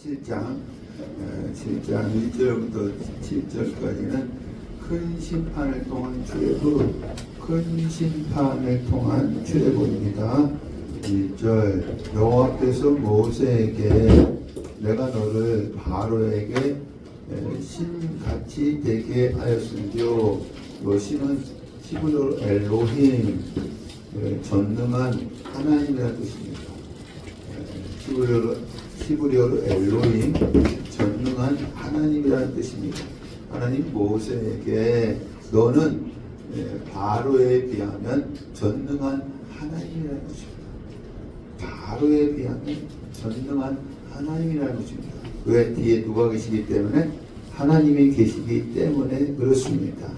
7장 1절부터 7절까지는 큰 심판을 통한 출애굽, 큰 심판을 통한 출애굽입니다. 1절 여호와께서 모세에게 내가 너를 바로에게 신같이 되게 하였으며, 너 신은 히브리어로 엘로힘, 전능한 하나님이라는 뜻입니다. 히브리어로 엘로힘, 전능한 하나님이라는 뜻입니다. 하나님 모세에게 너는 바로에 비하면 전능한 하나님이라는 것입니다. 바로에 비하면 전능한 하나님이라는 것입니다. 왜? 뒤에 누가 계시기 때문에, 하나님이 계시기 때문에 그렇습니다.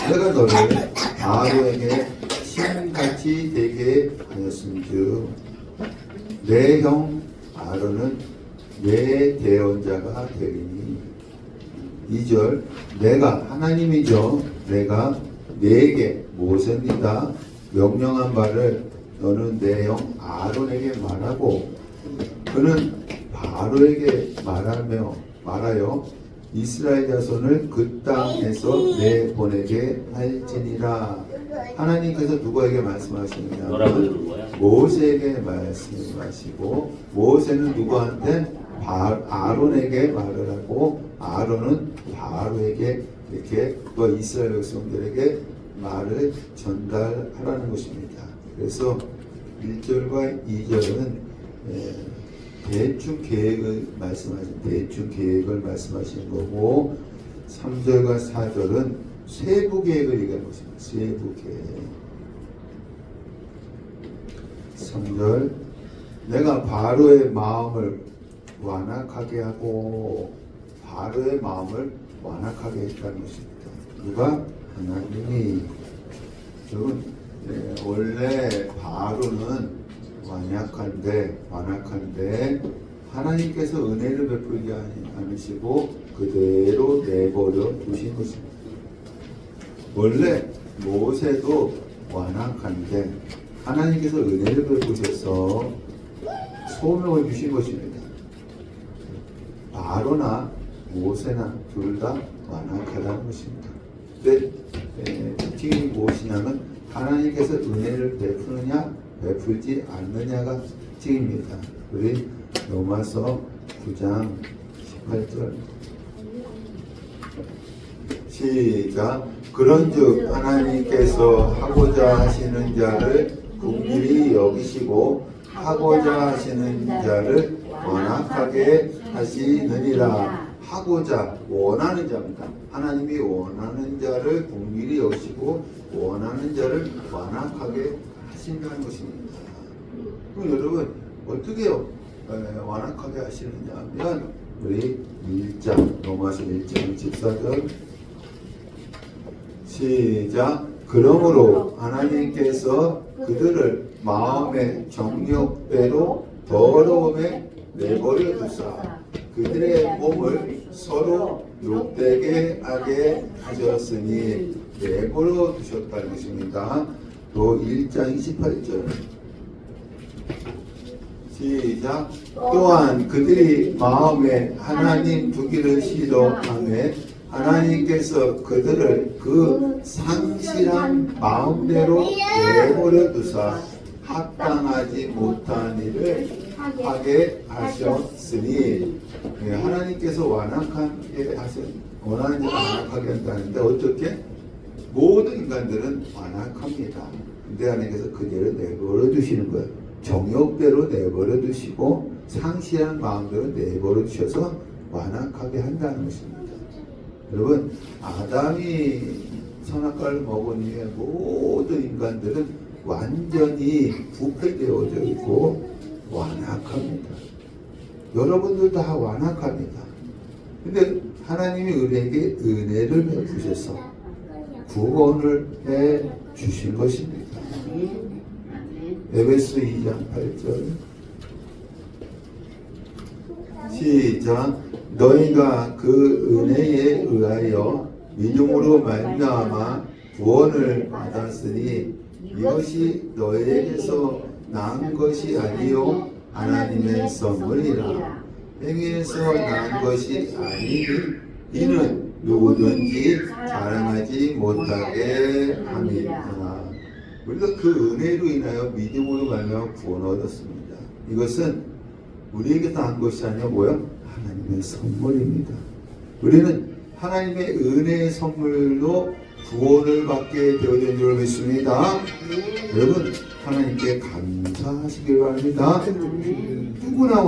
내가 너를 바로에게 신같이 되게 하였음즉 내 형 아론은 내 대언자가 되리니. 2절 내가 하나님이죠. 내가 내게 모세입니다. 명령한 바를 너는 내 형 아론에게 말하고 그는 바로에게 말하여 이스라엘 자손을 그 땅에서 내보내게 할지니라. 하나님께서 누구에게 말씀하시느냐? 모세에게 말씀하시고, 모세는 누구한테? 아론에게 말을 하고, 아론은 바로에게 이렇게 또 이스라엘 백성들에게 말을 전달하라는 것입니다. 그래서 1절과 2절은 대충 계획을 말씀하시는 거고, 3절과 4절은 세부 계획을 얘기하는 것입니다. 세부 계획. 3절 내가 바로의 마음을 완악하게 하고, 바로의 마음을 완악하게 했다는 것입니다. 누가? 하나님이. 여러분, 원래 바로는 완악한데 하나님께서 은혜를 베풀지 않으시고 그대로 내버려 두신 것입니다. 원래 모세도 완악한데 하나님께서 은혜를 베푸셔서 소명을 주신 것입니다. 바로나 모세나 둘 다 완악하다는 것입니다. 근데 특징이 무엇이냐면 하나님께서 은혜를 베푸느냐 베풀지 않느냐가 특징입니다. 우리 로마서 9장 18절 시작. 그런즉 하나님께서 하고자 하시는 자를 긍휼히 여기시고 하고자 하시는 자를 완악하게 하시느니라. 하고자, 원하는 자입니다. 하나님이 원하는 자를 긍휼히 여기시고 원하는 자를 완악하게 하신다는 것입니다. 그럼 여러분 어떻게 완악하게 하시느냐 하면 우리 1장 로마서 1장 14절 시작. 그러므로 하나님께서 그들을 마음의 정욕대로 더러움에 내버려 두사 그들의 몸을 서로 욕되게 하게 하셨으니 내버려 두셨다는 것입니다. 또 1장 28절 시작. 또한 그들이 마음에 하나님 두기를 싫어하며 하나님께서 그들을 그 상실한 마음대로 내버려 두사 합당하지 못한 일을 하게 하셨으니. 하나님께서 완악하게 원하는 자 완악하게 한다는데 어떻게? 모든 인간들은 완악합니다. 근데 하나님께서 그대로 내버려 두시는 거예요. 정욕대로 내버려 두시고 상실한 마음대로 내버려 두셔서 완악하게 한다는 것입니다. 여러분, 아담이 선악과를 먹은 이후에 모든 인간들은 완전히 부패되어져 있고 완악합니다. 여러분들 다 완악합니다. 근데 하나님이 우리에게 은혜를 베푸셔서 구원을 해 주신 것입니다. 에베소 2장 8절 시작. 너희가 그 은혜에 의하여 믿음으로 말미암아 구원을 받았으니 이것이 너희에게서 난 것이 아니요 하나님의 선물이라. 행위에서 난 것이 아니니 이는 누구든지 자랑하지 못하게 함이니라. 우리가 그 은혜로 인하여 믿음으로 가며 구원을 얻었습니다. 이것은 우리에게서 난 것이 아니라 뭐요? 하나님의 선물입니다. 우리는 하나님의 은혜의 선물로 구원을 받게 되어진 줄 믿습니다. 여러분 하나님께 감사하시길 바랍니다. 누구나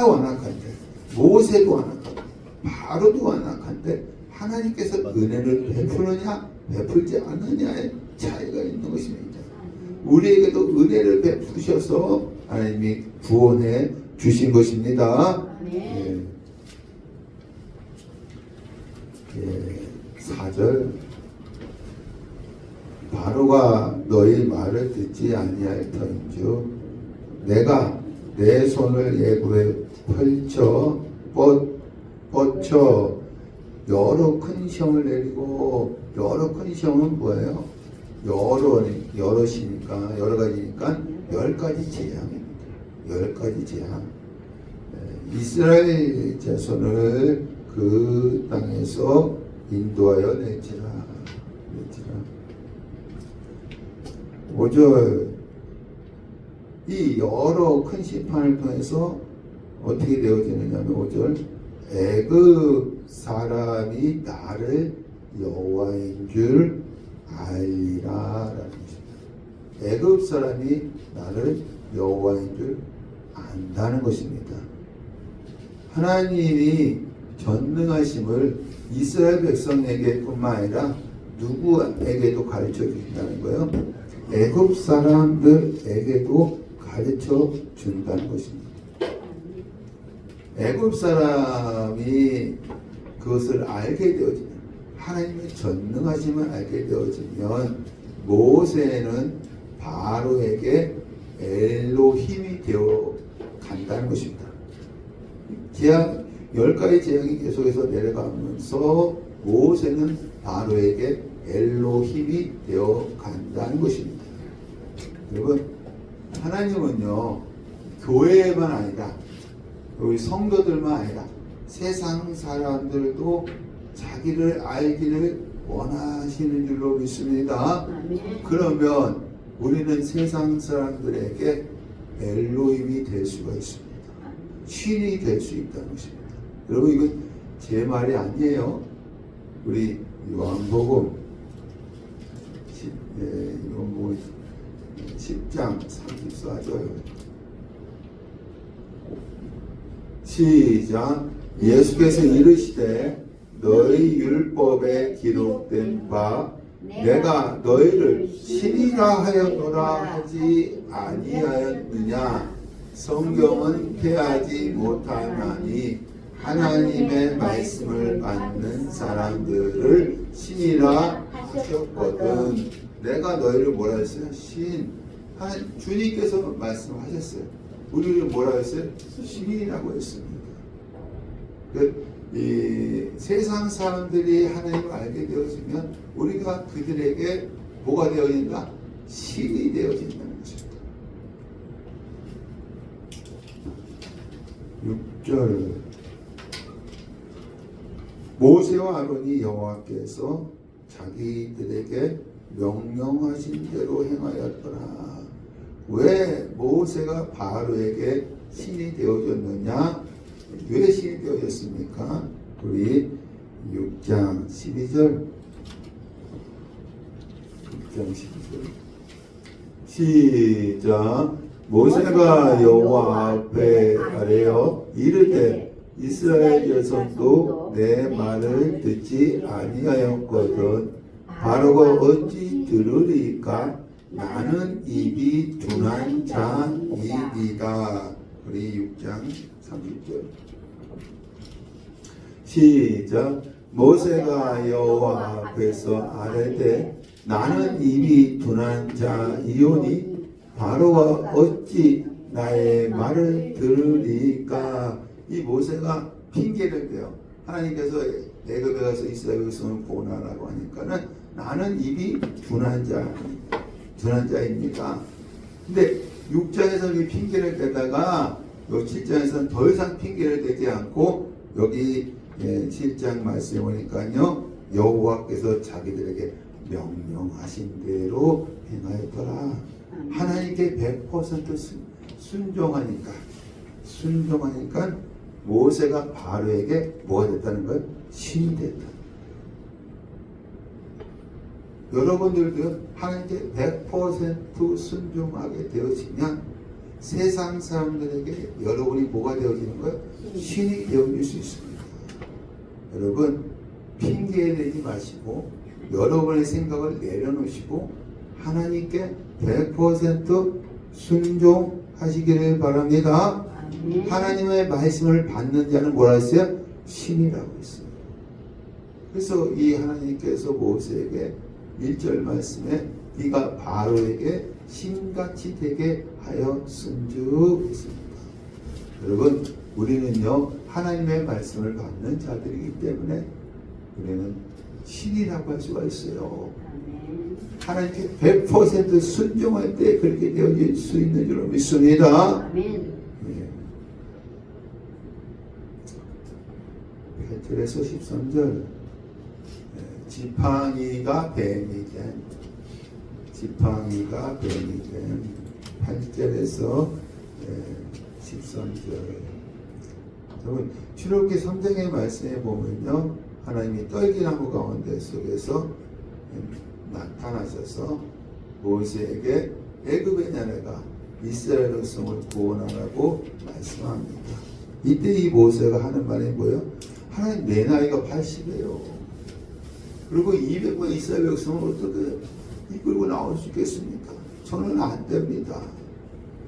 완악한데 모세도 완악하고 바로도 완악한데 하나님께서 은혜를 베푸느냐 베풀지 않느냐의 차이가 있는 것입니다. 우리에게도 은혜를 베푸셔서 하나님이 구원해 주신 것입니다. 예. 4절 바로가 너희 말을 듣지 아니할 터인즉 내가 내 손을 애굽에 뻗쳐 여러 큰 시험을 내리고 여러 큰 시험은 뭐예요? 여럿이니까 여러 가지니까 10가지 재앙입니다. 10가지 재앙. 이스라엘 자손을 그 땅에서 인도하여 내지라. 5절 이 여러 큰 심판을 통해서 어떻게 되어지느냐면 5절 애굽 사람이 나를 여호와인 줄 알리라 라는 것입니다. 애굽 사람이 나를 여호와인 줄 안다는 것입니다. 하나님이 전능하심을 이스라엘 백성에게 뿐만 아니라 누구에게도 가르쳐 주신다는 거예요. 애굽 사람들에게도 가르쳐 준다는 것입니다. 애굽 사람이 그것을 알게 되어지면 하나님의 전능하심을 알게 되어지면 모세는 바로에게 엘로힘이 되어 간다는 것입니다. 재앙 10가지 재앙이 계속해서 내려가면서 모세는 바로에게 엘로힘이 되어 간다는 것입니다. 여러분 하나님은요 교회만 아니라 우리 성도들만 아니라 세상 사람들도 자기를 알기를 원하시는 줄로 믿습니다. 그러면 우리는 세상 사람들에게 엘로힘이 될 수가 있습니다. 신이 될 수 있다는 것입니다. 여러분 이건 제 말이 아니에요. 우리 요한복음 10장 34절 시작 예수께서 이르시되 너희 율법에 기록된 바 내가 너희를 신이라 하였노라 하지 아니하였느냐 성경은 폐하지 못하나니 하나님의 말씀을 받는 사람들을 신이라 하셨거든. 내가 너희를 뭐라 했어요? 신. 주님께서 말씀하셨어요. 우리를 뭐라 했어요? 신이라고 했습니다. 이 세상 사람들이 하나님을 알게 되어지면 우리가 그들에게 뭐가 되어진다? 신이 되어진다는 것입니다. 6절 모세와 아론이 여호와께서 자기들에게 명령하신 대로 행하였더라. 왜 모세가 바로에게 신이 되어졌느냐? 왜 신이 되어졌습니까? 우리 6장 12절 6장 12절 시작 모세가 여호와 앞에 아뢰어 이르되 이스라엘 여성도 내 말을 듣지 아니하였거든 바로가 어찌 들으리까 나는 입이 둔한 자이이다. 우리 6장 30절 시작 모세가 여호와 앞에서 아뢰되 나는 입이 둔한 자이오니 바로가 어찌 나의 말을 들으리까. 이 모세가 핑계를 대요. 하나님께서 애굽에 가서 이스라엘 백성을 구원하라고 하니까는 나는 입이 둔한 자입니다. 근데 6장에서 이 핑계를 대다가 요 7장에서는 더 이상 핑계를 대지 않고 여기 7장 말씀에 보니까요 여호와께서 자기들에게 명령하신 대로 행하였더라. 하나님께 100% 순종하니까 모세가 바로에게 뭐가 됐다는 거예요? 신이 됐다. 여러분들도 하나님께 100% 순종하게 되어지면 세상 사람들에게 여러분이 뭐가 되어지는 거예요? 신이 되어질 수 있습니다. 여러분 핑계 내지 마시고 여러분의 생각을 내려놓으시고 하나님께 100% 순종하시기를 바랍니다. 하나님의 말씀을 받는 자는 뭐라 했어요? 신이라고 했어요. 그래서 이 하나님께서 모세에게 1절 말씀에 네가 바로에게 신같이 되게 하였은즉 했습니다. 여러분 우리는요 하나님의 말씀을 받는 자들이기 때문에 우리는 신이라고 할 수가 있어요. 하나님께 100% 순종할 때 그렇게 되어질 수 있는 줄 믿습니다. 아멘. 8절에서 13절 지팡이가 뱀이 된 8절에서 13절 여러분 출애굽기 3장의 말씀에 보면요 하나님이 떨기나무 가운데 속에서 나타나셔서 모세에게 애굽의 나라가 이스라엘 백성을 구원하라고 말씀합니다. 이때 이 모세가 하는 말이 뭐예요? 하나님 내 나이가 80이에요. 그리고 200만 이스라엘 백성을 어떻게 이끌고 나올 수 있겠습니까? 저는 안 됩니다.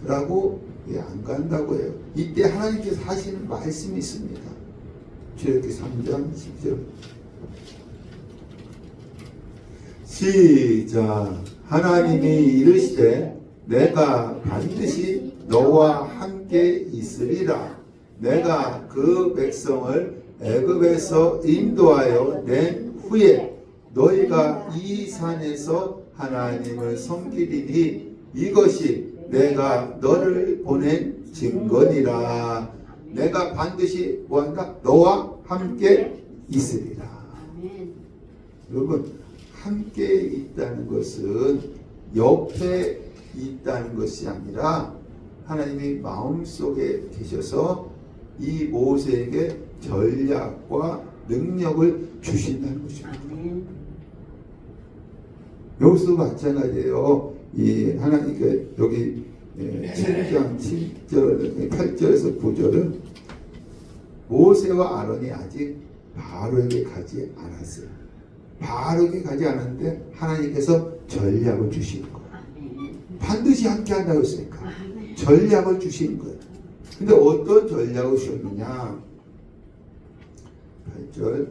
라고 안 간다고 해요. 이때 하나님께서 하시는 말씀이 있습니다. 출애굽기 3장 10절 시작. 하나님이 이르시되 내가 반드시 너와 함께 있으리라. 내가 그 백성을 애굽에서 인도하여 낸 후에 너희가 이 산에서 하나님을 섬기리니 이것이 내가 너를 보낸 증거니라. 내가 반드시 뭐한다? 너와 함께 있으리라. 여러분 함께 있다는 것은 옆에 있다는 것이 아니라 하나님이 마음속에 계셔서 이 모세에게 전략과 능력을 주신다는 것입니다. 여기서도 마찬가지예요. 이 하나님께 여기 7장 7절 8절에서 9절은 모세와 아론이 아직 바로에게 가지 않았어요. 바로에게 가지 않았는데 하나님께서 전략을 주신 거예요. 반드시 함께 한다고 했으니까 전략을 주신 거예요. 근데 어떤 전략을 주셨느냐? 8절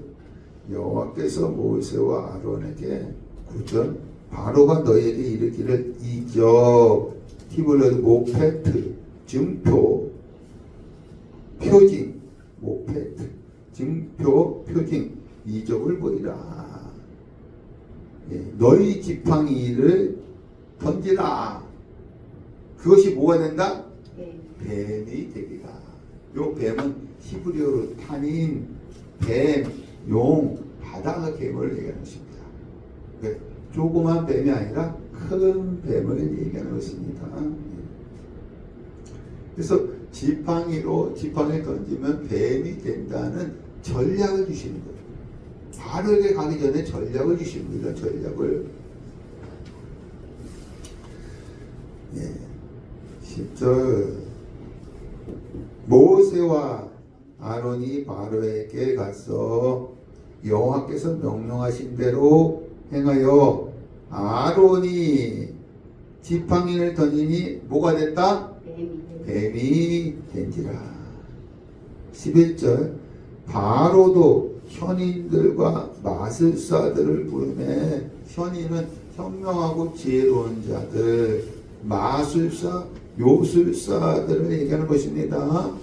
여호와께서 모세와 아론에게 9절 바로가 너희에게 이르기를 이적 히브리어로 모페트 증표 표징 모페트 증표 표징 이적을 보이라. 너희 지팡이를 던지라. 그것이 뭐가 된다? 뱀이 되리라. 요 뱀은 히브리어로 탄인, 뱀, 용, 바다 뱀을 얘기하는 것입니다. 조그만 뱀이 아니라 큰 뱀을 얘기하는 것입니다. 그래서 지팡이를 던지면 뱀이 된다는 전략을 주시는 거예요. 바로에게 가기 전에 전략을 주십니다. 전략을. 10절 모세와 아론이 바로에게 가서 여호와께서 명령하신 대로 행하여 아론이 지팡이를 던지니 뭐가 됐다? 뱀이 된지라. 11절 바로도 현인들과 마술사들을 부르매 현인은 현명하고 지혜로운 자들, 마술사, 요술사들을 얘기하는 것입니다.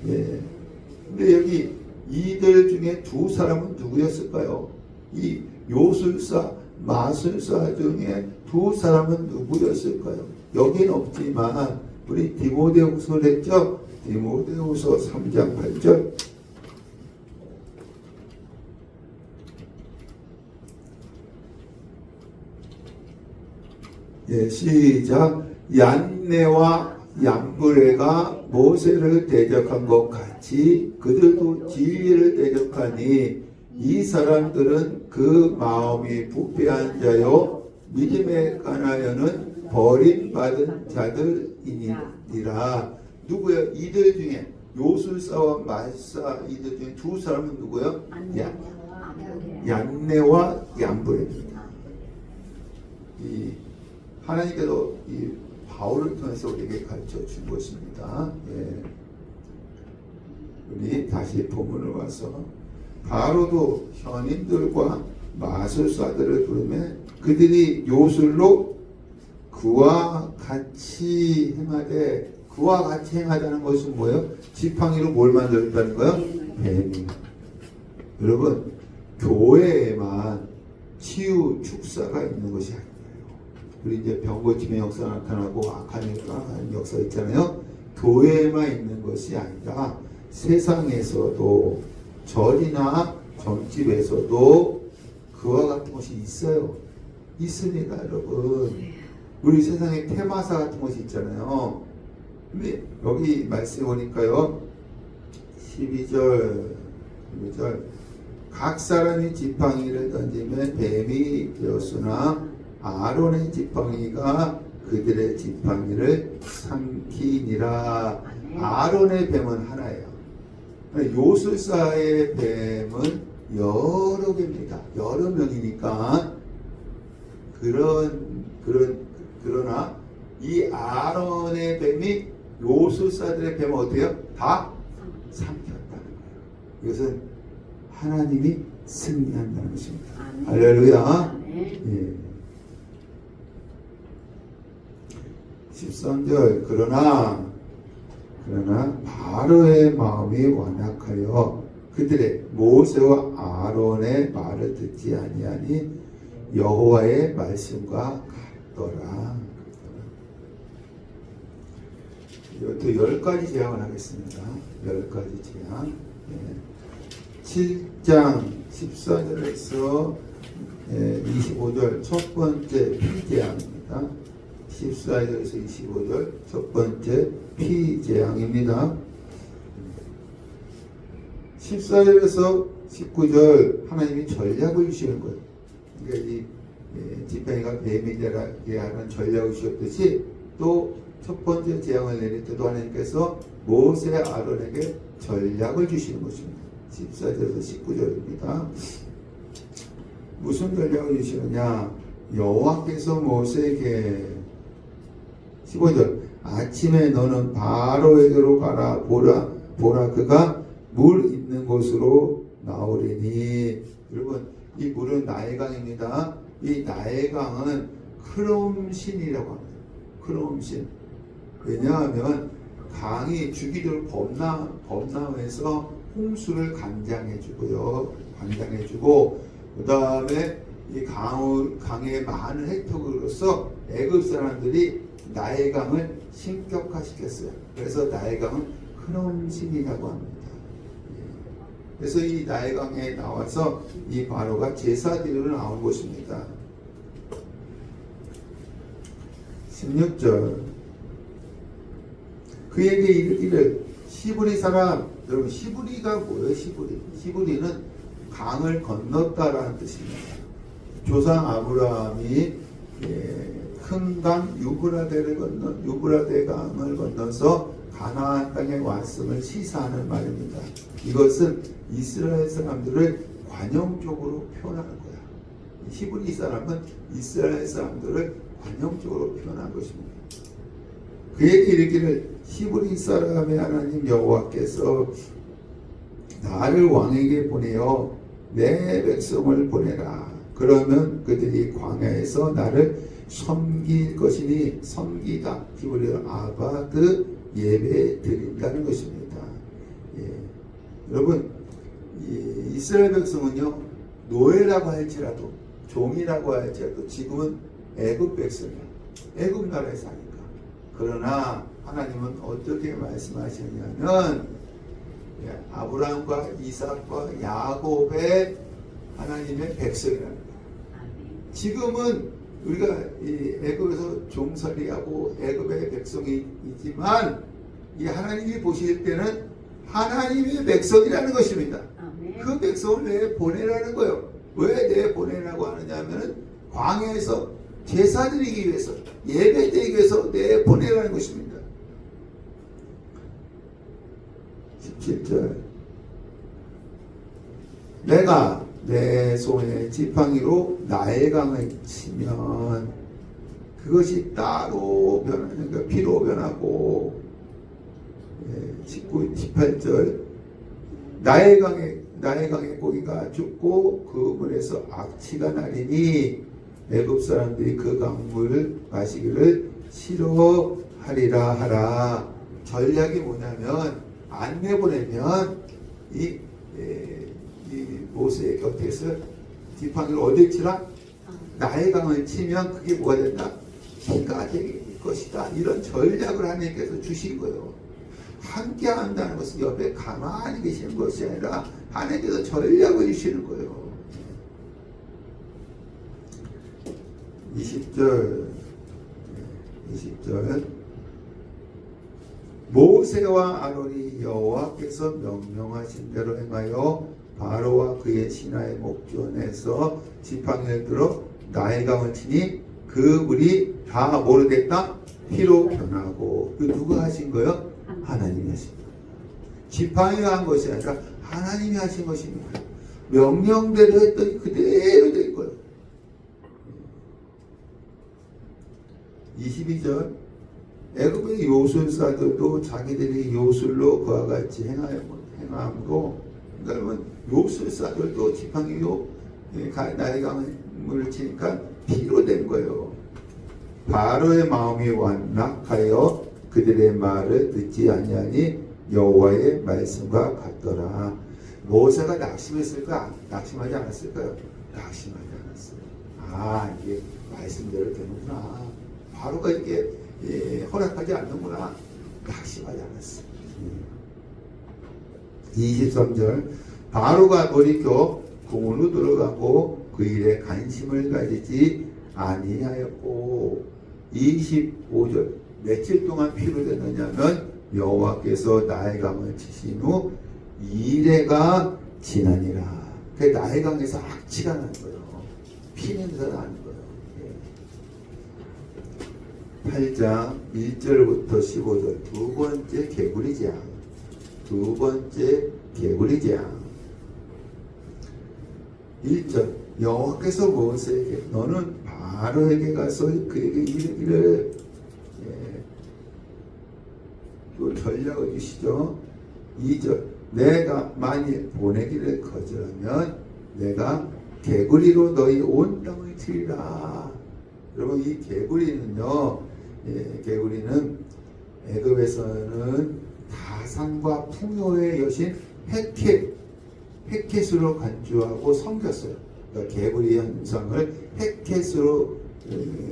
근데 여기 이들 중에 두 사람은 누구였을까요? 이 요술사, 마술사 중에 두 사람은 누구였을까요? 여기는 없지만 우리 디모데후서를 했죠? 디모데후서 3장 8절. 예, 시작. 얀네와 얀브레가 모세를 대적한 것 같이 그들도 진리를 대적하니 이 사람들은 그 마음이 부패한 자요 믿음에 관하여는 버림받은 자들이니라. 누구요? 이들 중에 요술사와 말사 이들 중에 두 사람은 누구요? 얀네와 얀브레입니다. 이 하나님께서 이 바울을 통해서 우리에게 가르쳐 준 것입니다. 예. 우리 다시 본문을 와서 바로도 현인들과 마술사들을 부르며 그들이 요술로 그와 같이 행하되, 그와 같이 행하다는 것은 뭐예요? 지팡이로 뭘 만들었다는 거예요? 뱀이. 여러분, 교회에만 치유 축사가 있는 것이 아니에요. 우리 이제 병고침의 역사 나타나고 악한 역사 있잖아요. 교회에만 있는 것이 아니라 세상에서도, 절이나 점집에서도 그와 같은 것이 있어요. 있습니다, 여러분. 우리 세상에 테마사 같은 것이 있잖아요. 근데 여기 말씀해 보니까요, 12절 각 사람이 지팡이를 던지면 뱀이 되었으나 아론의 지팡이가 그들의 지팡이를 삼키니라. 아론의 뱀은 하나예요. 요술사의 뱀은 여러 개입니다. 여러 명이니까. 그러나 이 아론의 뱀이 요술사들의 뱀은 어때요? 다 삼켰다는 거예요. 이것은 하나님이 승리한다는 것입니다. 할렐루야. 예. 13절 그러나 바로의 마음이 완악하여 그들의 모세와 아론의 말을 듣지 아니하니 여호와의 말씀과 같더라. 또 10가지 재앙을 하겠습니다. 10가지 재앙. 7장 14절에서 25절 첫 번째 피재앙입니다. 14절에서 25절 첫 번째 피재앙입니다. 14절에서 19절 하나님이 전략을 주시는 거예요. 그러니까 이 지팡이가 뱀이 되게 하는 전략을 주셨듯이 또 첫 번째 재앙을 내릴 때도 하나님께서 모세 아론에게 전략을 주시는 것입니다. 14절에서 19절입니다. 무슨 전략을 주시느냐? 여호와께서 모세에게 15절 아침에 너는 바로에게로 가라. 보라 그가 물 있는 곳으로 나오리니. 여러분, 이 물은 나일강입니다. 이 나일강은 크롬신이라고 합니다. 크롬신. 왜냐하면 강이 주기들 범람해서 홍수를 관장해주고 그 다음에 이 강의 많은 혜택으로서 애굽 사람들이 나일강을 신격화시켰어요. 그래서 나일강은 크롬신이라고 합니다. 그래서 이 나일강에 나와서 이 바로가 제사 드리러 나온 곳입니다. 16절 그에게 이르기를 시브리 사람. 여러분, 시브리가 뭐예요? 시브리는 강을 건넜다라는 뜻입니다. 조상 아브라함이 큰 강 유브라데 강을 건너서 가나안 땅에 왔음을 시사하는 말입니다. 이것은 이스라엘 사람들을 관용적으로 표현하는 거야. 히브리 사람은 이스라엘 사람들을 관용적으로 표현한 것입니다. 그에게 이르기를 히브리 사람의 하나님 여호와께서 나를 왕에게 보내어 내 백성을 보내라. 그러면 그들이 광야에서 나를 섬길 것이니 섬기다. 히브리어 아바드 예배 드린다는 것입니다. 예. 여러분, 이스라엘 백성은요, 노예라고 할지라도, 종이라고 할지라도 지금은 애굽 백성이에요. 애굽 나라에 사니까. 그러나 하나님은 어떻게 말씀하셨냐면 아브라함과 이삭과 야곱의 하나님의 백성이라는 거예요. 지금은 우리가 이 애굽에서 종살이하고 애굽의 백성이지만 이 하나님이 보실 때는 하나님의 백성이라는 것입니다. 그 백성을 내 보내라는 거예요. 왜 내 보내라고 하느냐면은 광야에서 제사 드리기 위해서, 예배 드리기 위해서 내 보내라는 것입니다. 17절. 내가 내 손에 지팡이로 나일강을 치면 그것이 따로 변하는, 그러니까 피로 변하고, 18절. 나일강의 고기가 죽고 그 물에서 악취가 나리니 애굽 사람들이 그 강물을 마시기를 싫어하리라 하라. 전략이 뭐냐면 안 내보내면 이 모세의 곁에서 지팡이를 어딜 치라? 나일강을 치면 그게 뭐가 된다? 피가 될 것이다. 이런 전략을 하나님께서 주신 거예요. 함께 한다는 것은 옆에 가만히 계시는 것이 아니라 하나님께서 전략을 주시는 거예요. 20절 모세와 아론이 여호와께서 명령하신 대로 행하여 바로와 그의 신하의 목전에서 지팡이를 들어 나일강을 치니 그 물이 다 뭐로 됐다? 피로 변하고. 그 누가 하신 거예요? 하나님이 하신 거예요. 지팡이가 한 것이 아니라 하나님이 하신 것입니다. 명령대로 했더니 그대로 된 거예요. 22절 애굽의 요술사들도 자기들이 요술로 그와 같이 행함으로, 그러니까 요술사들도 지팡이로 나일강을 치니까 피로 된 거예요. 바로의 마음이 완락하여 그들의 말을 듣지 아니하니 여호와의 말씀과 같더라. 모세가 낙심했을까? 낙심하지 않았을까요? 낙심하지 않았어요. 이게 말씀대로 되는구나. 바로가 이렇게 허락하지 않는구나. 낙심하지 않았어요. 23절 바로가 돌이켜 궁으로 들어가고 그 일에 관심을 가지지 아니하였고. 25절 며칠 동안 피로 됐느냐면 여호와께서 나일강을 치신 후 이레가 지나니라. 그 나일강에서 악취가 나는 거예요. 피 냄새가 나는 거예요. 8장 1절부터 15절 두 번째 개구리장. 두 번째 개구리장. 1절 여호와께서 모세에게 너는 바로에게 가서 그에게 이르기를, 또 전략을 주시죠. 2절 내가 만일 보내기를 거절하면 내가 개구리로 너희 온 땅을 치리라. 여러분 이 개구리는요, 개구리는 애굽에서는 다산과 풍요의 여신 헷켓으로 간주하고 섬겼어요. 그러니까 개구리 현상을 헷켓으로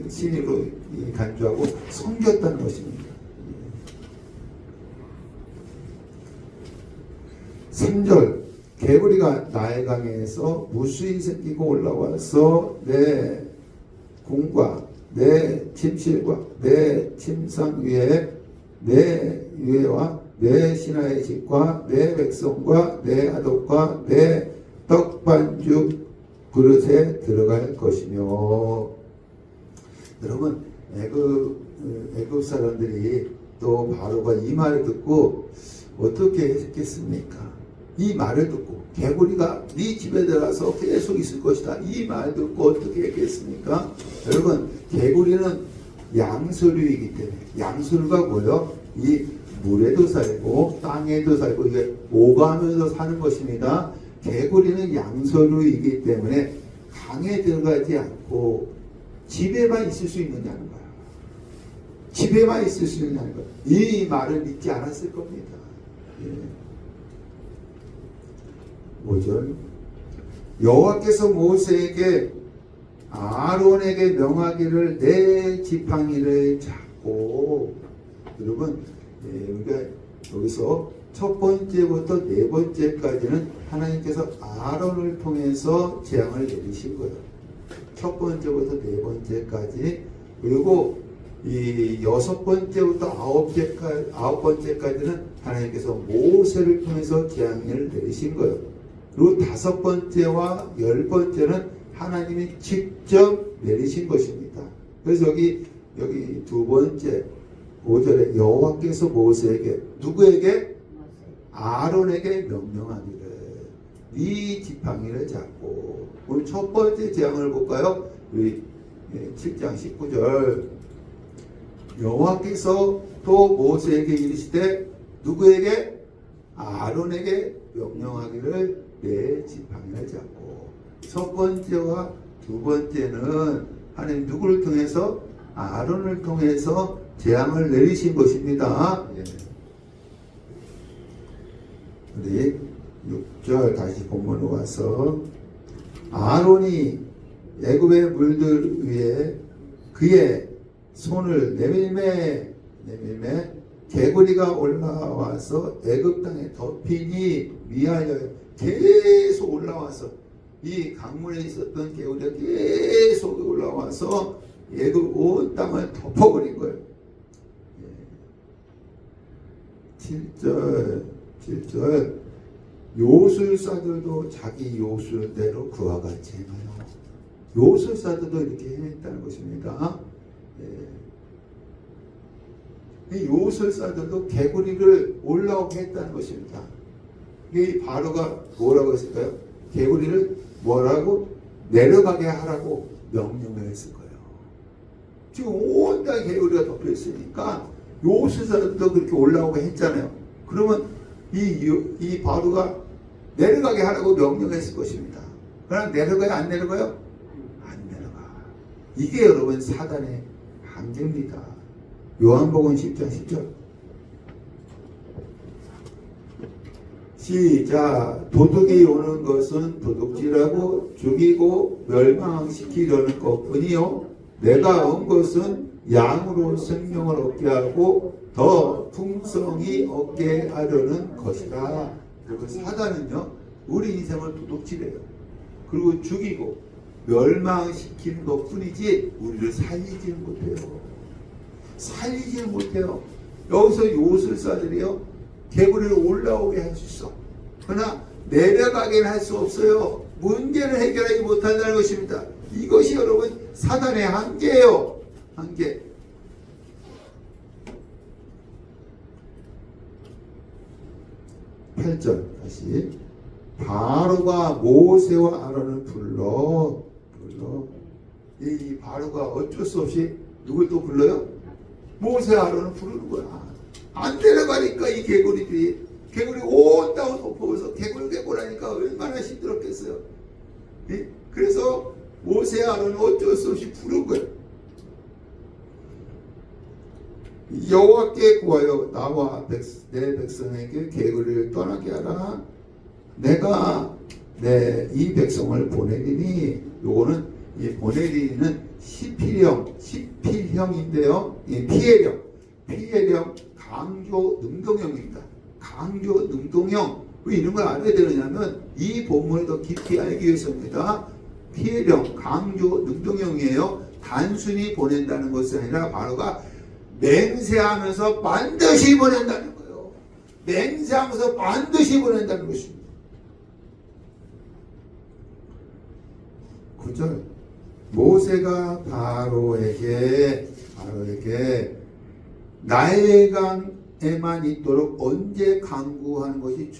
신으로 간주하고 섬겼다는 것입니다. 3절 개구리가 나일강에서 무수히 생기고 올라와서 내 궁과 내 침실과 내 침상 위에 내 위에와 내 신하의 집과 내 백성과 내 아독과 내 떡반죽 그릇에 들어갈 것이며. 여러분 애굽 사람들이 또 바로가 이 말을 듣고 어떻게 했겠습니까? 이 말을 듣고 개구리가 네 집에 들어가서 계속 있을 것이다. 이 말 듣고 어떻게 했겠습니까? 여러분 개구리는 양서류이기 때문에, 양서류가 뭐예요? 이 물에도 살고 땅에도 살고 이게 오가면서 사는 것입니다. 개구리는 양서류이기 때문에 강에 들어가지 않고 집에만 있을 수 있느냐는 거야. 집에만 있을 수 있느냐는 거야. 이 말을 믿지 않았을 겁니다. 5절 여호와께서 모세에게 아론에게 명하기를 내 지팡이를 잡고 여러분, 우리가 여기서 첫 번째부터 네 번째까지는 하나님께서 아론을 통해서 재앙을 내리신 거예요. 첫 번째부터 네 번째까지. 그리고 이 여섯 번째부터 아홉 번째까지는 하나님께서 모세를 통해서 재앙을 내리신 거예요. 그리고 다섯 번째와 열 번째는 하나님이 직접 내리신 것입니다. 그래서 여기 두 번째 5절에 여호와께서 모세에게 누구에게? 아론에게 명령하기를 네 지팡이를 잡고. 오늘 첫 번째 재앙을 볼까요? 우리 7장 19절 여호와께서 또 모세에게 이르시되 누구에게? 아론에게 명령하기를 내 지팡이를 잡고. 첫 번째와 두 번째는 하나님 누구를 통해서? 아론을 통해서 재앙을 내리신 것입니다. 우리 6절 다시 본문으로 와서 아론이 애굽의 물들 위에 그의 손을 내밀매 개구리가 올라와서 애굽 땅에 덮이니 미하여. 계속 올라와서 이 강물에 있었던 개구리가 계속 올라와서 애굽 온 땅을 덮어버린 거예요. 7절 요술사들도 자기 요술대로 그와 같이 행하여. 요술사들도 이렇게 행했다는 것입니다. 이 요술사들도 개구리를 올라오게 했다는 것입니다. 이 바로가 뭐라고 했을까요? 개구리를 뭐라고? 내려가게 하라고 명령을 했을 거예요. 지금 온 땅에 개구리가 덮여 있으니까 요술사들도 그렇게 올라오게 했잖아요. 그러면 이 바로가 내려가게 하라고 명령했을 것입니다. 그럼 내려가요? 안 내려가요? 안 내려가. 이게 여러분 사단의 한계입니다. 요한복음 10장 10절 시작. 도둑이 오는 것은 도둑질하고 죽이고 멸망시키려는 것뿐이요 내가 온 것은 양으로 생명을 얻게 하고 더 풍성히 얻게 하려는 것이다. 그리고 사단은요 우리 인생을 도둑질해요. 그리고 죽이고 멸망시키는 것뿐이지 우리를 살리지는 못해요. 살리지는 못해요. 여기서 요술사들이요 개구리를 올라오게 할 수 있어. 그러나 내려가게는 할 수 없어요. 문제를 해결하지 못한다는 것입니다. 이것이 여러분 사단의 한계예요. 한계. 다시 바로가 모세와 아론을 불러. 이 바로가 어쩔 수 없이 누굴 또 불러요? 모세와 아론을 부르는 거야. 안 내려가니까 이 개구리 온 땅을 덮어서 개굴하니까 얼마나 힘들었겠어요. 그래서 모세와 아론은 어쩔 수 없이 부른 거예요. 여호와께 구하여 나와 내 백성에게 개구리를 떠나게 하라. 내가 이 백성을 보내리니. 요거는 이 보내리는 시필형인데요. 피해령 강조 능동형입니다. 강조 능동형. 왜 이런 걸 알아야 되느냐면 이 본문을 더 깊이 알기 위해서입니다. 피해령 강조 능동형이에요. 단순히 보낸다는 것이 아니라 바로가 맹세하면서 반드시 보낸다는 거예요. 맹세하면서 반드시 보낸다는 것입니다. 9절 모세가 바로에게 나일강에만 있도록 언제 강구하는 것이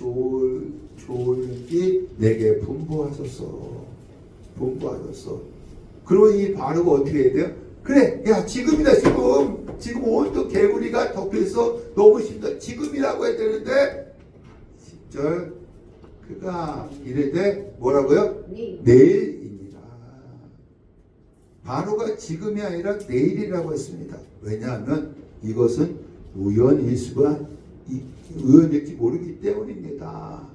좋을지 내게 분부하소서. 그리고 이 바로가 어떻게 해야 돼요? 그래, 야 지금이다. 지금 온통 개구리가 덮여서 너무 힘들다. 지금이라고 해야 되는데 10절 그가 이르되 뭐라고요? 내일입니다. 바로가 지금이 아니라 내일이라고 했습니다. 왜냐하면 이것은 우연일지 모르기 때문입니다.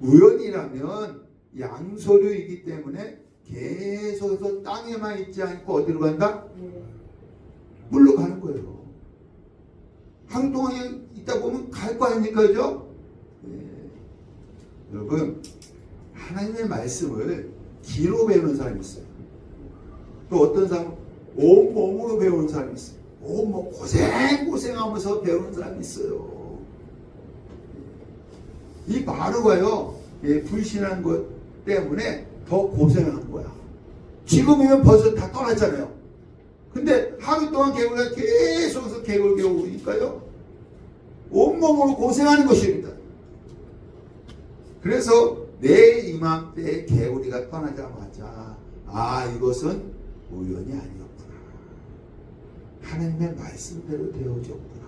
우연이라면 양서류이기 때문에 계속해서 땅에만 있지 않고 어디로 간다? 물로 가는 거예요. 하루 동안 있다 보면 갈 거 아닙니까? 그죠? 여러분, 하나님의 말씀을 귀로 배우는 사람이 있어요. 또 어떤 사람은 온몸으로 배우는 사람이 있어요. 온몸 고생하면서 배우는 사람이 있어요. 이 바로가요, 불신한 것 때문에 더 고생한 거야. 지금이면 벌써 다 떠났잖아요. 근데 하루 동안 개구리가 계속해서 개굴 오니까요, 온몸으로 고생하는 것입니다. 그래서 내 이맘때 개구리가 떠나자마자 이것은 우연이 아니었구나. 하나님의 말씀대로 되어졌구나.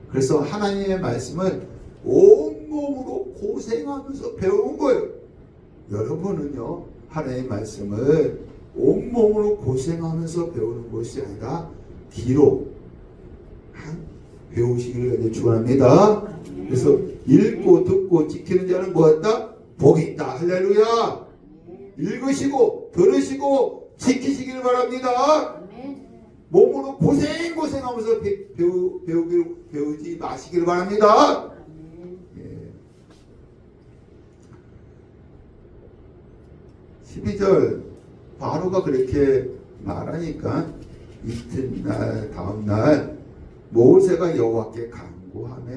그래서 하나님의 말씀을 온몸으로 고생하면서 배운 거예요. 여러분은요, 하나님의 말씀을 온몸으로 고생하면서 배우는 것이 아니라 귀로 배우시기를 축원합니다. 그래서 읽고 듣고 지키는 자는 뭐였다? 복이 있다. 할렐루야. 읽으시고 들으시고 지키시기를 바랍니다. 몸으로 고생하면서 배우지 마시기를 바랍니다. 12절 바로가 그렇게 말하니까 이튿날 다음날 모세가 여호와께 간구하며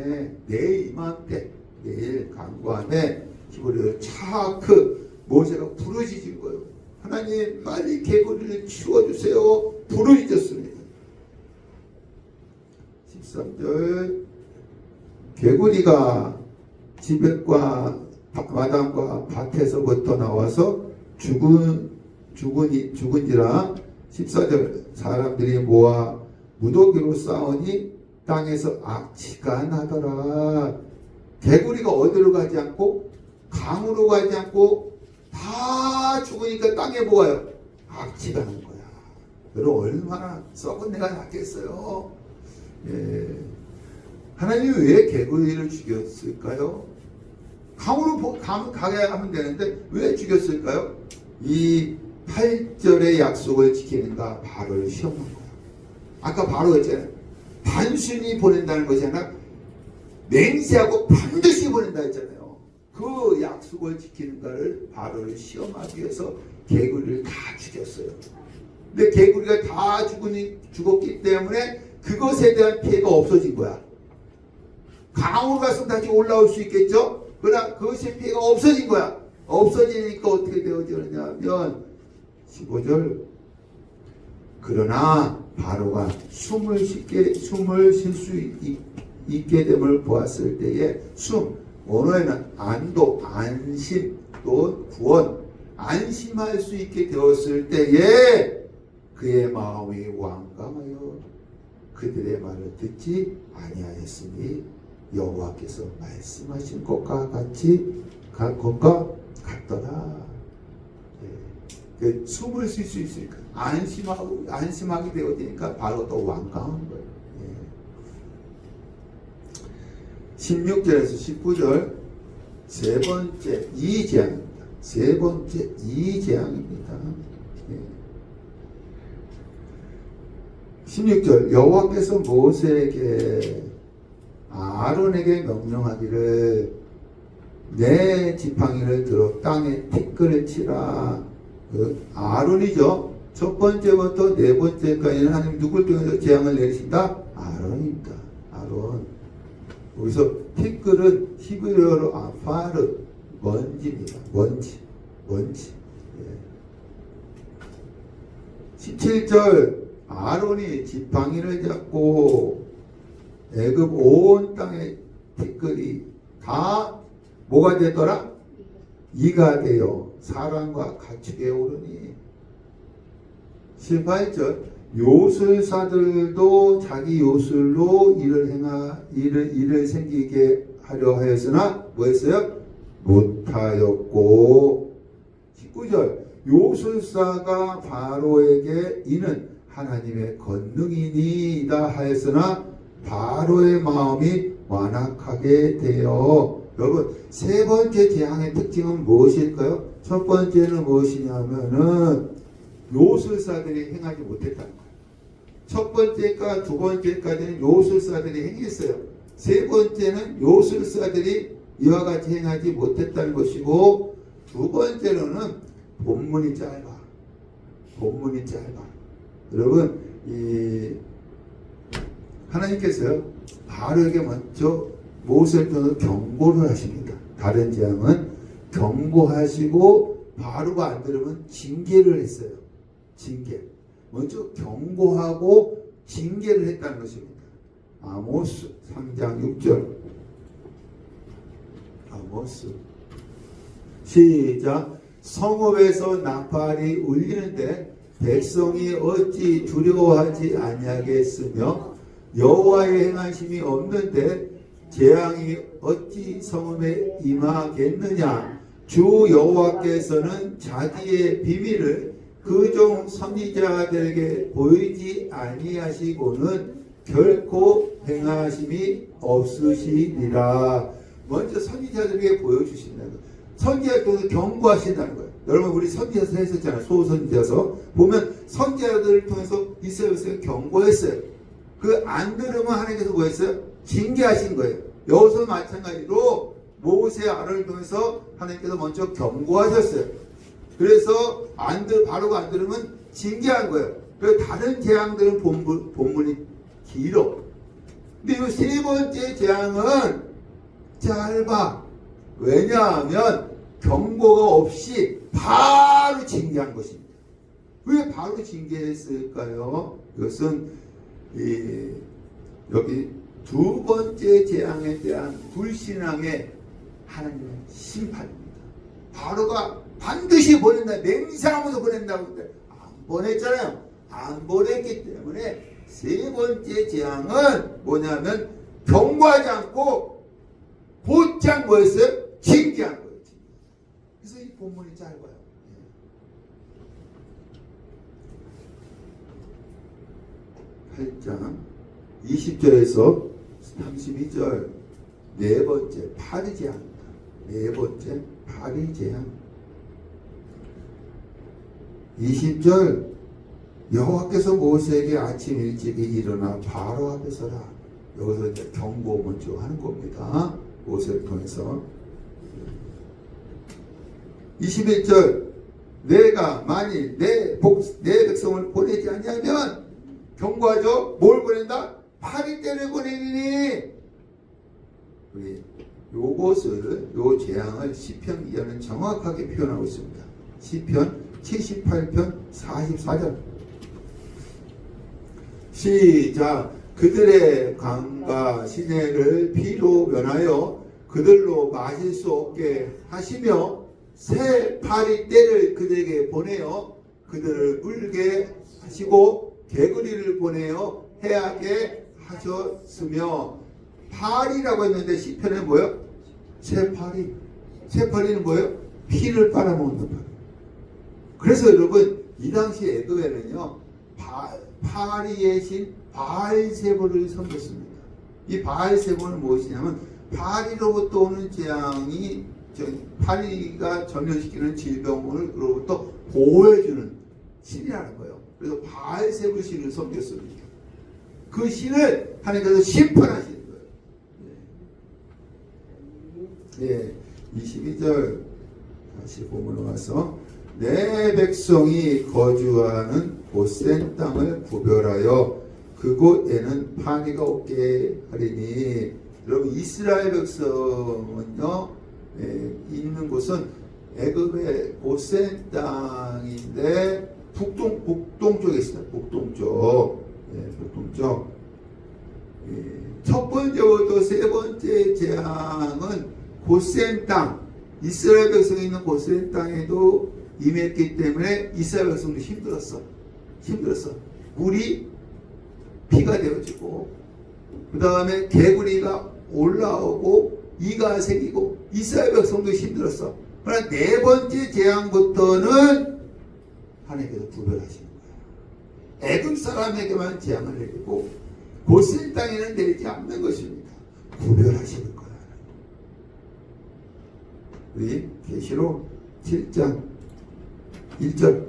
내 이맘때 내일 간구하며 히브리어 차크 모세가 부르짖은 거예요. 하나님 빨리 개구리를 치워주세요. 부르짖었습니다. 13절 개구리가 집과 마당과 밭에서부터 나와서 죽은지라 14절 사람들이 모아 무더기로 싸우니 땅에서 악취가 나더라. 개구리가 어디로 가지 않고 강으로 가지 않고 다 죽으니까 땅에 뭐가요? 악취가 나는 거야. 여러분 얼마나 썩은 내가 났겠어요. 하나님이 왜 개구리를 죽였을까요? 강으로 가게 하면 되는데 왜 죽였을까요? 이 8절의 약속을 지키는가 바로를 시험한 거야. 아까 바로 했잖아요. 단순히 보낸다는 것이 아니라 맹세하고 반드시 보낸다 했잖아요. 그 약속을 지키는가를 바로를 시험하기 위해서 개구리를 다 죽였어요. 근데 개구리가 다 죽었기 때문에 그것에 대한 피해가 없어진 거야. 강으로 가서 다시 올라올 수 있겠죠? 그러나 그것의 피해가 없어진 거야. 없어지니까 어떻게 되어지느냐면 15절 그러나 바로가 숨을 쉴 수 있게 됨을 보았을 때에 언어에는 안도, 안심, 또 구원, 안심할 수 있게 되었을 때에 그의 마음이 완강하여 그들의 말을 듣지 아니하였으니 여호와께서 말씀하신 것과 같더라. 숨을 쉴 수 있으니까 안심하게 되어지니까 바로 또 완강한 거예요. 16절에서 19절 세 번째 이 재앙입니다. 16절 여호와께서 모세에게 아론에게 명령하기를 내 지팡이를 들어 땅에 티끌을 치라. 아론이죠. 첫 번째부터 네 번째까지는 하나님 누굴 통해서 재앙을 내리신다? 아론입니다. 아론. 여기서 티끌은 히브리어로 아파르 먼지입니다. 먼지. 17절 아론이 지팡이를 잡고 애굽 온 땅의 티끌이 다 뭐가 되더라? 이가 되어 사람과 가축에 오르니 18절 요술사들도 자기 요술로 일을 생기게 하려 하였으나 뭐했어요? 못하였고 19절 요술사가 바로에게 이는 하나님의 권능이니이다 하였으나 바로의 마음이 완악하게 되어 여러분 세 번째 재앙의 특징은 무엇일까요? 첫 번째는 무엇이냐면은 요술사들이 행하지 못했다는 거예요. 첫 번째과 두 번째까지는 요술사들이 행했어요. 세 번째는 요술사들이 이와 같이 행하지 못했다는 것이고, 두 번째로는 본문이 짧아. 본문이 짧아. 여러분, 하나님께서요, 바로에게 먼저 모세를 통해서 경고를 하십니다. 다른 재앙은 경고하시고 바로가 안 들으면 징계를 했어요. 징계. 먼저 경고하고 징계를 했다는 것입니다. 아모스 3장 6절. 아모스. 시작. 성읍에서 나팔이 울리는데 백성이 어찌 두려워하지 아니하겠으며 여호와의 행하심이 없는데 재앙이 어찌 성읍에 임하겠느냐. 주 여호와께서는 자기의 비밀을 그 종 선지자들에게 보이지 아니하시고는 결코 행하심이 없으시리라. 먼저 선지자들에게 보여주신다는 거예요. 선지자들도 경고하신다는 거예요. 여러분, 우리 선지자서 했었잖아요. 소선지자서 보면 선지자들을 통해서 이스라엘 백성을 경고했어요. 그 안 들으면 하나님께서 뭐 했어요? 징계하신 거예요. 여기서 마찬가지로 모세 아론을 통해서 하나님께서 먼저 경고하셨어요. 그래서 바로가 안 들으면 징계한 거예요. 그래서 다른 재앙들은 본문이 길어. 근데 이 세 번째 재앙은 짧아. 왜냐하면 경고가 없이 바로 징계한 것입니다. 왜 바로 징계했을까요? 이것은 여기 두 번째 재앙에 대한 불신앙의 하나님의 심판입니다. 바로가 반드시 보낸다. 맹세하면서 보낸다고 했는데 안 보냈잖아요. 안 보냈기 때문에 세 번째 재앙은 뭐냐면 경고하지 않고 곧장 뭐였어요? 징계한 거예요. 그래서 이 본문이 짧아요. 8장 20절에서 32절 네 번째 파리 재앙입니다. 네 번째 파리 재앙. 20절 여호와께서 모세에게 아침 일찍이 일어나 바로 앞에 서라. 여기서 이제 경고 먼저 하는 겁니다. 모세를 통해서. 21절 내가 만일 내 백성을 보내지 아니하면 경고하죠. 뭘 보낸다? 파리 떼를 보내리니. 우리 요것을 요 재앙을 시편 기자는 정확하게 표현하고 있습니다. 시편 78편 44절. 시작. 그들의 강과 시내를 피로 변하여 그들로 마실 수 없게 하시며 새 파리 떼를 그들에게 보내어 그들을 울게 하시고 개구리를 보내어 해하게 하셨으며. 파리라고 했는데 시편에 뭐예요? 새 파리. 새 파리는 뭐예요? 피를 빨아먹는 파리. 그래서 여러분, 이 당시 애굽에는요 파리의 신 바알세보를 섬겼습니다. 이 바알세보는 무엇이냐면 파리로부터 오는 재앙이 파리가 전염시키는 질병으로부터 보호해주는 신이라는 거예요. 그래서 바알세보 신을 섬겼습니다. 그 신을 하나님께서 심판하시는 거예요. 예, 22절 다시 보문으로 와서 내 백성이 거주하는 고센 땅을 구별하여 그곳에는 파리가 없게 하리니. 여러분, 이스라엘 백성은요 있는 곳은 애굽의 고센 땅인데 북동쪽에 있어요. 북동쪽. 북동쪽. 첫 번째부터 세 번째 재앙은 고센 땅, 이스라엘 백성이 있는 고센 땅에도 임했기 때문에 이스라엘 백성도 힘들었어. 물이 피가 되어지고 그 다음에 개구리가 올라오고 이가 생기고 이스라엘 백성도 힘들었어. 그러나 네 번째 재앙부터는 하나님께서 구별하시는 거예요. 애굽 사람에게만 재앙을 내리고 고센 땅에는 내리지 않는 것입니다. 구별하시는 거예요. 우리 계시록 7장 1절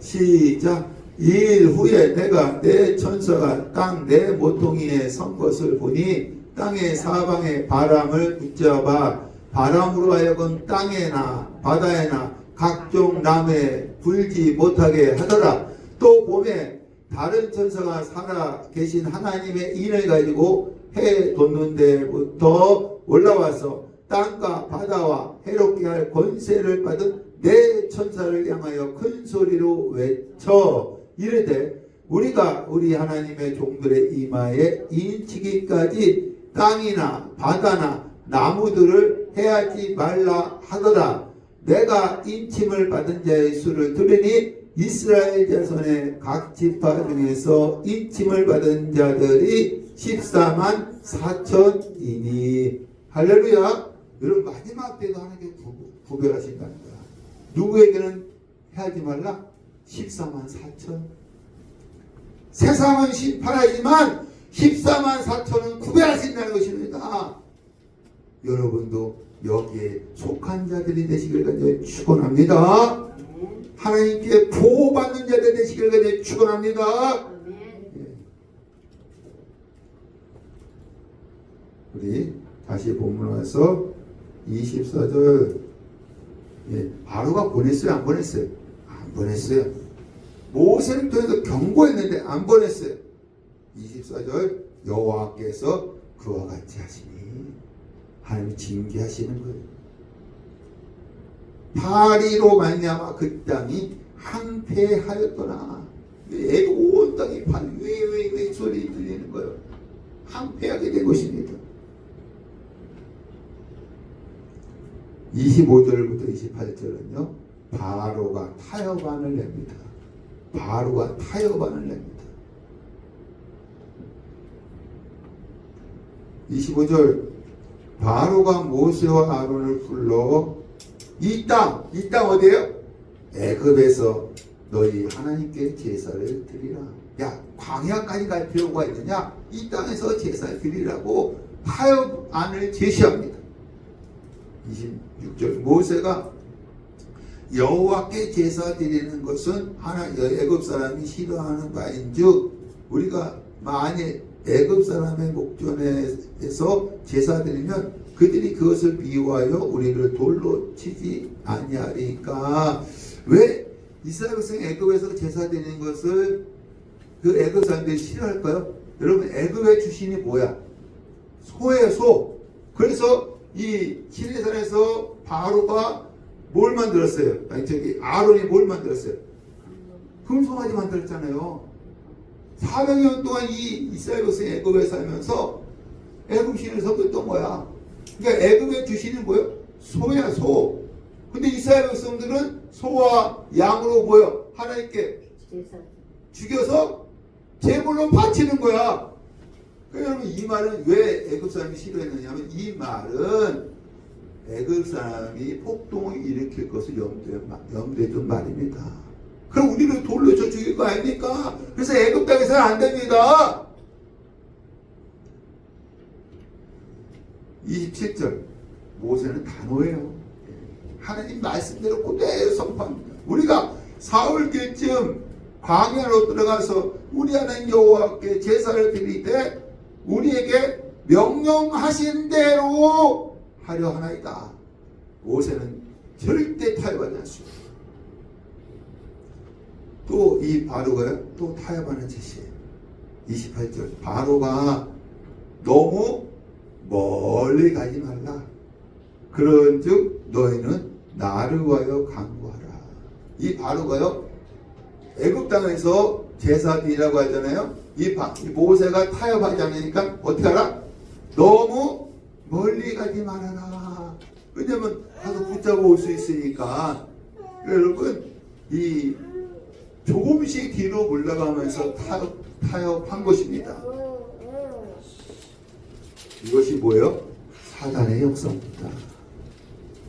시작. 2일 후에 내가 내 천사가 땅 내 모퉁이에 선 것을 보니 땅의 사방에 바람을 붙잡아 바람으로 하여금 땅에나 바다에나 각종 나무에 불지 못하게 하더라. 또 봄에 다른 천사가 살아 계신 하나님의 인을 가지고 해 돋는 데부터 올라와서 땅과 바다와 해롭게 할 권세를 받은 내 천사를 향하여 큰 소리로 외쳐 이르되 우리가 우리 하나님의 종들의 이마에 인치기까지 땅이나 바다나 나무들을 해하지 말라 하더라. 내가 인침을 받은 자의 수를 들으니 이스라엘 자손의 각 지파 중에서 인침을 받은 자들이 14만 4천이니 할렐루야. 여러분 마지막 때도 하나님께 구별하신다는 거야. 누구에게는 해하지 말라? 14만 4천. 세상은 심판하지만 14만 4천은 구별하신다는 것입니다. 여러분도 여기에 속한 자들이 되시길 간절히 축원합니다. 하나님께 보호받는 자들 되시길 간절히 축원합니다. 우리 다시 본문 와서 24절. 바로가 보냈어요? 안 보냈어요? 안 보냈어요. 모세를 통해서 경고했는데 안 보냈어요. 24절. 여호와께서 그와 같이 하시니 하나님이 징계하시는 거예요. 파리로 말미암아 그 땅이 항폐하였더라. 온 땅이 왜 소리 들리는 거예요. 항폐하게 된 것입니다. 25절부터 28절은요. 바로가 타협안을 냅니다. 바로가 타협안을 냅니다. 25절. 바로가 모세와 아론을 불러 이 땅 어디예요? 애굽에서 너희 하나님께 제사를 드리라. 야, 광야까지 갈 필요가 있느냐? 이 땅에서 제사를 드리라고 타협안을 제시합니다. 26절. 모세가 여호와께 제사 드리는 것은 애굽 사람이 싫어하는 바인즉 우리가 만일 애굽 사람의 목전에서 제사 드리면 그들이 그것을 미워하여 우리를 돌로 치지 아니하리까. 왜 이스라엘 백성이 애굽에서 제사 드리는 것을 그 애굽 사람들이 싫어할까요? 여러분 애굽의 주신이 뭐야? 소예요, 소. 그래서 이 시내산에서 바로가 뭘 만들었어요? 아론이 뭘 만들었어요? 금송아지 만들었잖아요. 400년 동안 이 이스라엘 백성이 애굽에 살면서 애굽 신을 섬겼던 거야. 그러니까 애굽의 주신은 뭐예요? 소야, 소. 근데 이스라엘 백성들은 소와 양으로 뭐예요? 하나님께 죽여서 제물로 바치는 거야. 그러니까 여러분 이 말은 왜 애굽 사람이 싫어했느냐면 이 말은 애굽 사람이 폭동을 일으킬 것을 염두에 둔 말입니다. 그럼 우리를 돌로 쳐 죽일 거 아닙니까? 그래서 애굽 땅에서는 안 됩니다. 27절. 모세는 단호해요. 하나님 말씀대로 그대로 선포합니다. 우리가 사흘길쯤 광야로 들어가서 우리 하나님 여호와께 제사를 드릴 때 우리에게 명령하신 대로 하려 하나이다. 모세는 절대 타협하지 않습니다. 또 이 바로가 또 타협하는 짓이에요. 28절. 바로가 너무 멀리 가지 말라. 그런즉 너희는 나를 위하여 간구하라. 이 바로가요 애굽 땅에서 제사 드리라고 하잖아요. 이 모세가 타협하지 않으니까 어떻게 하라? 너무 멀리 가지 말아라. 왜냐면 가서 붙잡아 올 수 있으니까. 여러분 이 조금씩 뒤로 물러가면서 타협한 것입니다. 이것이 뭐예요? 사단의 역사입니다.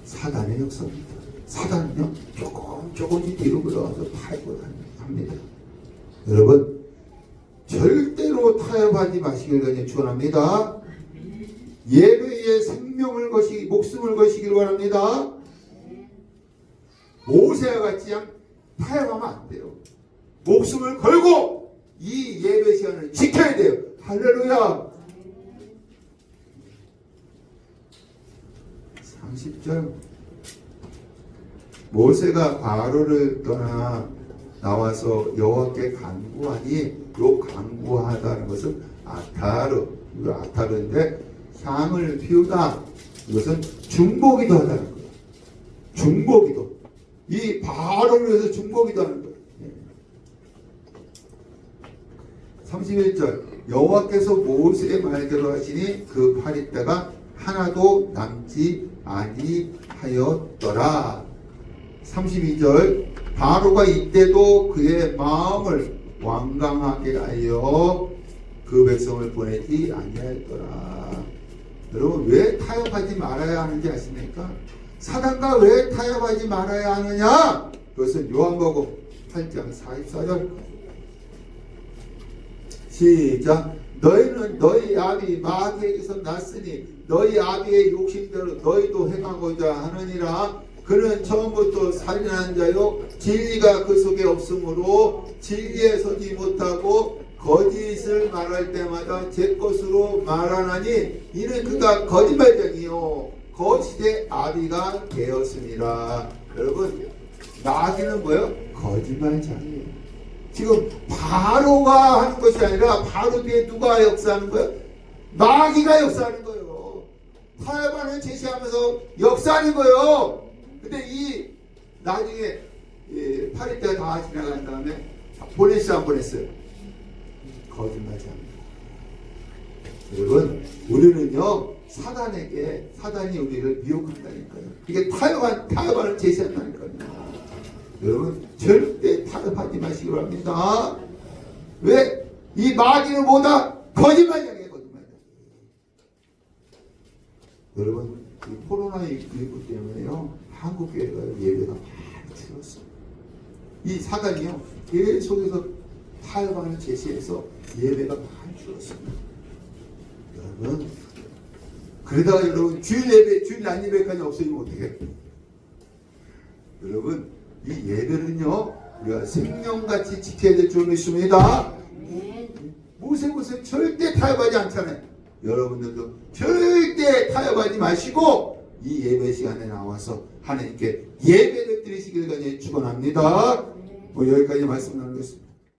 사단의 역사입니다. 사단은요 조금씩 뒤로 물러가서 타협을 합니다. 여러분 절대로 타협하지 마시길 간절히 축원합니다. 예배에 생명을 거시기 목숨을 거시길 바랍니다. 모세와 같이 타협하면 안 돼요. 목숨을 걸고 이 예배 시간을 지켜야 돼요. 할렐루야. 30절 모세가 바로를 떠나 나와서 여호와께 간구하니 요 간구하다는 것은 아타르, 이거 아타르인데 향을 피우다, 이것은 중보기도 하다는 거예요. 중보기도. 이 바로를 위해서 중보기도 하는 거예요. 31절 여호와께서 모세의 말대로 하시니 그 파리떼가 하나도 남지 아니하였더라. 32절 바로가 이때도 그의 마음을 완강하게 하여 그 백성을 보내지 아니하였더라. 여러분 왜 타협하지 말아야 하는지 아십니까? 사단과 왜 타협하지 말아야 하느냐? 그것은 요한복음 8장 44절 시작. 너희는 너희 아비 마귀에게서 났으니 너희 아비의 욕심대로 너희도 행하고자 하느니라. 그는 처음부터 살인한 자요 진리가 그 속에 없으므로 진리에 서지 못하고 거짓을 말할 때마다 제 것으로 말하나니 이는 그가 거짓말쟁이요 거짓의 아비가 되었습니다. 여러분 마귀는 뭐예요? 거짓말쟁이에요. 지금 바로가 하는 것이 아니라 바로 뒤에 누가 역사하는 거예요? 마귀가 역사하는 거예요. 타협안을 제시하면서 역사하는 거예요. 근데 이 나중에 파리떼가 다 지나간 다음에 보냈어요, 안 보냈어요? 거짓말쟁이입니다. 여러분 우리는요 사단이 우리를 미혹한다니까요. 이게 타협안을 제시한다니까요. 여러분 절대 타협하지 마시기 바랍니다. 왜? 이 마귀는 뭐다? 거짓말이야. 거짓말. 여러분 이 코로나19 때문에요 한국 교회가 예배가 많이 줄었어요. 이 사단이요 계속해서 타협안을 제시해서 예배가 많이 줄었습니다. 여러분 그러다가 여러분 주일 난 예배까지 없어지면 어떡해? 여러분 이 예배는요 우리가 생명같이 지켜야 될 줄 믿습니다. 모세 절대 타협하지 않잖아요. 여러분들도 절대 타협하지 마시고 이 예배 시간에 나와서 하나님께 예배를 드리시길 간절히 축원합니다. 여기까지 말씀 나누겠습니다.